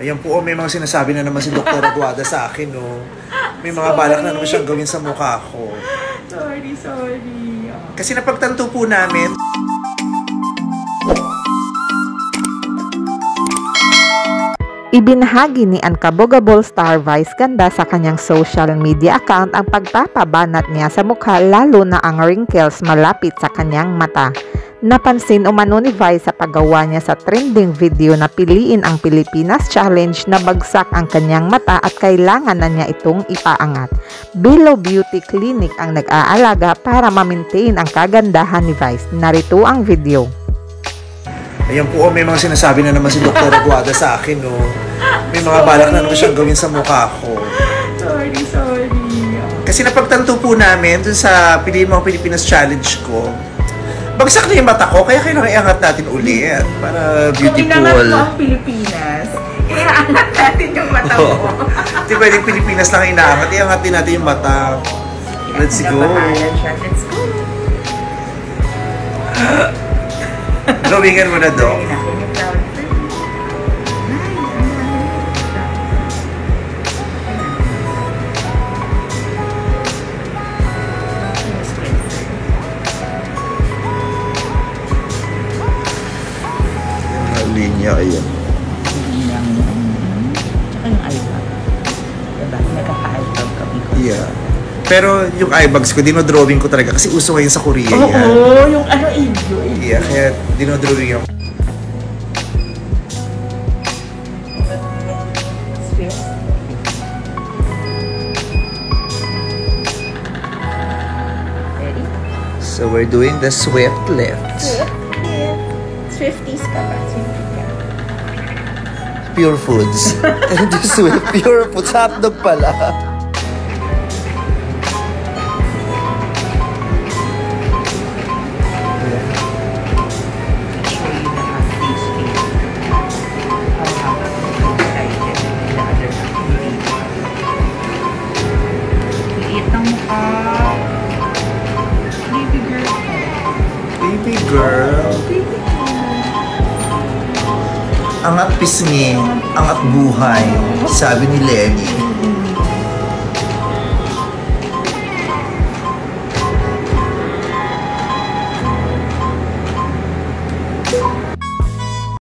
Ayan po, may mga sinasabi na naman si Dr. Aguada sa akin, no. May mga balak na naman siyang gawin sa mukha ko. Sorry. Kasi napagtanto po namin. Ibinahagi ni Uncabogable Star Vice Ganda sa kanyang social media account ang pagpapabanat niya sa mukha, lalo na ang wrinkles malapit sa kanyang mata. Napansin umano ni Vice sa paggawa niya sa trending video na piliin ang Pilipinas Challenge na bagsak ang kanyang mata at kailangan na niya itong ipaangat. Below Beauty Clinic ang nag-aalaga para ma-maintain ang kagandahan ni Vice. Narito ang video. Ayan po, may mga sinasabi na naman si Dr. Aguada sa akin, no. May mga balak na naman siyang gawin sa mukha ko. Sorry. Kasi napagtanto po namin dun sa Piliin mo ang Pilipinas Challenge ko, bagsak na yung mata ko, kaya kailangan iangat natin ulit para beautiful. Kung inangat mo ang Pilipinas, iaangat natin yung mata mo. Di ba yung Pilipinas lang inaangat, iangat din natin yung mata. Let's go. Let's go. Drawingan mo na, Dok. Linya, ayan. Tsaka yung eyebag. Diba? Nagkaka-eyebag kami ko. Yeah. Pero yung eyebags ko, dinodrawing ko talaga kasi uso ngayon sa Korea yan. Oo, yung ano, Indio. Yeah, kaya dinodrawing ako. Ready? So we're doing the swift lift. 50s ka ba? Pure Foods. And this way, Pure Foods. Hotdog pala. Liit ng mukha. Baby girl. Baby girl. Angat pisngi, angat buhay, sabi ni Lenny.